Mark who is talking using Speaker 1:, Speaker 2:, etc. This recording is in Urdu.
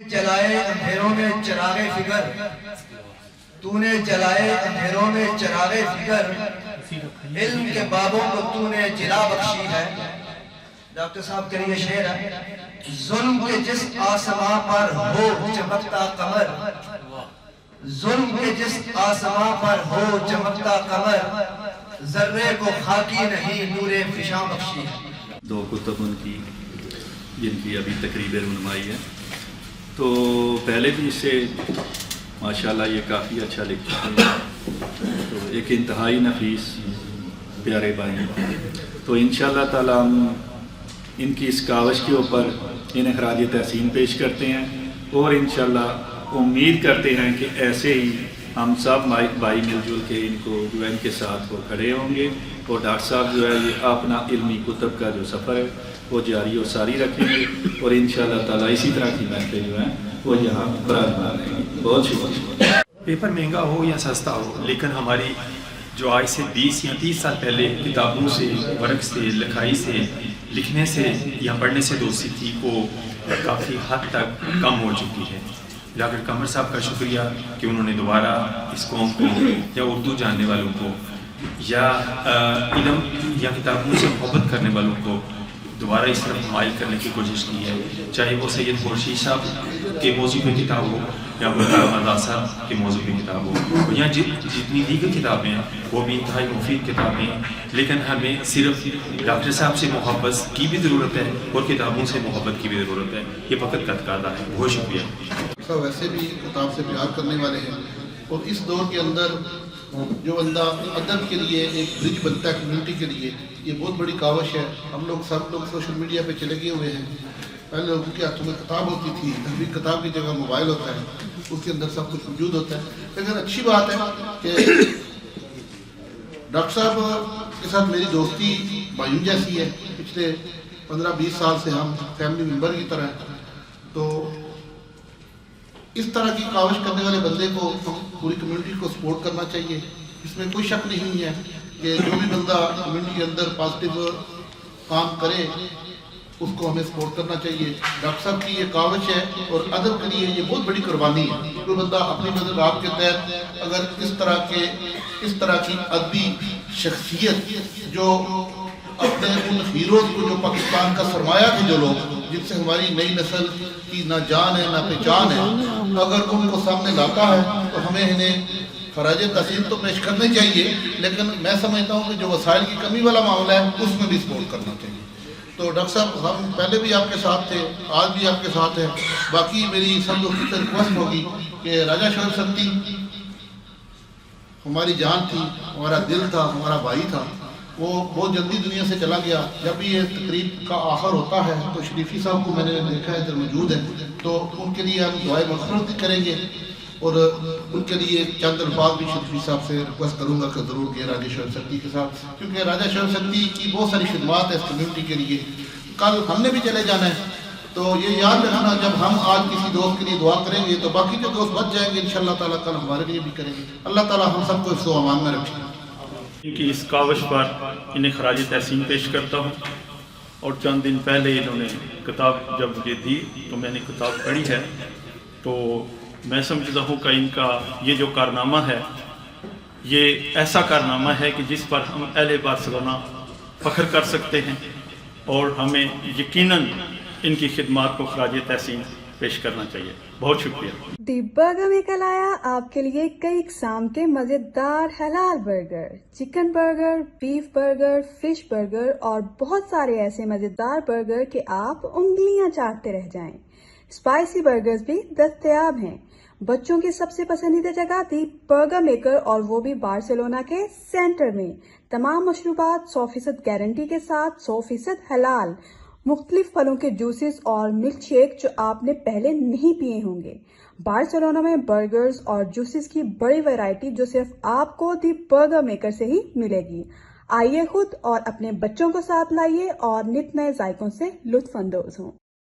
Speaker 1: جلائے اندھیروں میں چراغ فکر، تو نے جلائے اندھیروں میں چراغ فکر، علم کے بابوں کو تو نے جلا بخشی ہے۔ ڈاکٹر صاحب کے لیے شعر ہے، ظلم کے جس آسماں پر ہو چمکتا قمر، ظلم کے جس آسماں پر ہو چمکتا قمر، ذرے کو خاکی نہیں نور فشاں بخشی ہے۔
Speaker 2: دو کتب ان کی جن کی ابھی تقریب رونمائی ہے، تو پہلے بھی اس سے ماشاءاللہ یہ کافی اچھا لکھ چکے ہیں، تو ایک انتہائی نفیس پیارے بھائی ہیں، تو انشاءاللہ تعالی ہم ان کی اس کاوش کے اوپر انہیں خراج تحسین پیش کرتے ہیں، اور انشاءاللہ امید کرتے ہیں کہ ایسے ہی ہم سب بھائی مل جل کے ان کو جو ہے ان کے ساتھ وہ کھڑے ہوں گے، اور ڈاکٹر صاحب جو ہے یہ اپنا علمی کتب کا جو سفر ہے وہ جاری و ساری رکھیں گے، اور انشاءاللہ تعالی اسی طرح کی محفلیں جو ہیں وہ یہاں براجمان رہیں گی۔ بہت شکریہ۔
Speaker 3: پیپر مہنگا ہو یا سستا ہو، لیکن ہماری جو آج سے 20 یا 30 سال پہلے کتابوں سے، ورق سے، لکھائی سے، لکھنے سے یا پڑھنے سے دوستی تھی، وہ کافی حد تک کم ہو چکی ہے۔ ڈاکٹر قمر صاحب کا شکریہ کہ انہوں نے دوبارہ اس قوم کو یا اردو جاننے والوں کو یا علم یا کتابوں سے محبت کرنے والوں کو دوبارہ اس طرف مائل کرنے کی کوشش کی ہے، چاہے وہ سید خورشید صاحب کے موضوع پہ کتاب ہو یا آزاد صاحب کے موضوع پہ کتاب ہو، یا جتنی دیگر کتابیں ہیں وہ بھی انتہائی مفید کتابیں ہیں، لیکن ہمیں صرف ڈاکٹر صاحب سے محبت کی بھی ضرورت ہے اور کتابوں سے محبت کی بھی ضرورت ہے۔ یہ وقت کا تقاضا ہے۔ بہت شکریہ۔
Speaker 4: ویسے بھی کتاب سے پیار کرنے والے ہیں، اور اس دور کے اندر جو بندہ ادب کے لیے ایک برج بنتا ہے کمیونٹی کے لیے، یہ بہت بڑی کاوش ہے۔ ہم لوگ سب لوگ سوشل میڈیا پہ چلے گئے ہوئے ہیں، پہلے لوگوں کے ہاتھوں میں کتاب ہوتی تھی، ابھی کتاب کی جگہ موبائل ہوتا ہے، اس کے اندر سب کچھ موجود ہوتا ہے۔ لیکن اچھی بات ہے کہ ڈاکٹر صاحب کے ساتھ میری دوستی بھائیوں جیسی ہے، پچھلے 15-20 سال سے ہم فیملی ممبر کی طرح ہیں، تو اس طرح کی کاوش کرنے والے بندے کو پوری کمیونٹی کو سپورٹ کرنا چاہیے۔ اس میں کوئی شک نہیں ہے کہ جو بھی بندہ کمیونٹی کے اندر پازیٹیو کام کرے اس کو ہمیں سپورٹ کرنا چاہیے۔ ڈاکٹر صاحب کی یہ کاوش ہے، اور ادب کے لیے یہ بہت بڑی قربانی ہے۔ کوئی بندہ اپنی مدد آپ کے تحت اگر اس طرح کی ادبی شخصیت جو اپنے ان ہیروز کو، جو پاکستان کا سرمایہ تھے، جو لوگ جن سے ہماری نئی نسل کی نہ جان ہے نہ پہچان ہے، اگر ان کو سامنے لاتا ہے تو ہمیں انہیں خراج تحسین تو پیش کرنے چاہیے، لیکن میں سمجھتا ہوں کہ جو وسائل کی کمی والا معاملہ ہے اس میں بھی سپورٹ کرنا چاہیے۔ تو ڈاکٹر صاحب ہم پہلے بھی آپ کے ساتھ تھے، آج بھی آپ کے ساتھ ہیں۔ باقی میری سب لوگوں سے ریکویسٹ ہوگی کہ راجہ شعیب سکتی ہماری جان تھی، ہمارا دل تھا، ہمارا بھائی تھا، وہ بہت جلدی دنیا سے چلا گیا۔ جب بھی یہ تقریب کا آخر ہوتا ہے تو شریفی صاحب کو میں نے دیکھا ہے ادھر موجود ہے، تو ان کے لیے ہم دعائے مغفرت بھی کریں گے، اور ان کے لیے چند الفاظ بھی شریفی صاحب سے ریکویسٹ کروں گا کہ ضرور کہ راجہ شعیب سکتی کے ساتھ، کیونکہ راجہ شعیب سکتی کی بہت ساری خدمات ہے اس کمیونٹی کے لیے۔ کل ہم نے بھی چلے جانا ہے، تو یہ یاد رکھنا جب ہم آج کسی دوست کے لیے دعا کریں گے تو باقی جو دوست بچ جائیں گے انشاءاللہ تعالیٰ کل ہمارے لیے بھی کریں گے۔ اللہ تعالیٰ ہم سب کو حفظ و امان میں رکھے۔
Speaker 5: ان کی اس کاوش پر انہیں خراج تحسین پیش کرتا ہوں، اور چند دن پہلے انہوں نے کتاب جب مجھے دی تو میں نے کتاب پڑھی ہے، تو میں سمجھتا ہوں کہ ان کا یہ جو کارنامہ ہے یہ ایسا کارنامہ ہے کہ جس پر ہم اہل بارسلونا فخر کر سکتے ہیں، اور ہمیں یقیناً ان کی خدمات کو خراج تحسین پیش کرنا چاہیے۔ بہت شکریہ۔
Speaker 6: دی برگر میں کل آیا آپ کے لیے کئی اقسام کے مزیدار حلال burger, chicken burger, beef burger, fish burger اور بہت سارے ایسے مزیدار برگر کہ آپ انگلیاں چاٹتے رہ جائیں۔ اسپائسی برگرز بھی دستیاب ہیں۔ بچوں کی سب سے پسندیدہ جگہ دی برگر میکر، اور وہ بھی بارسلونا کے سینٹر میں۔ تمام مشروبات 100% گارنٹی کے ساتھ، 100% حلال، مختلف پھلوں کے جوسز اور ملک شیک جو آپ نے پہلے نہیں پیے ہوں گے۔ بارسلونا میں برگرز اور جوسز کی بڑی ویرائٹی جو صرف آپ کو دی برگر میکر سے ہی ملے گی۔ آئیے خود اور اپنے بچوں کو ساتھ لائیے اور نت نئے ذائقوں سے لطف اندوز ہوں۔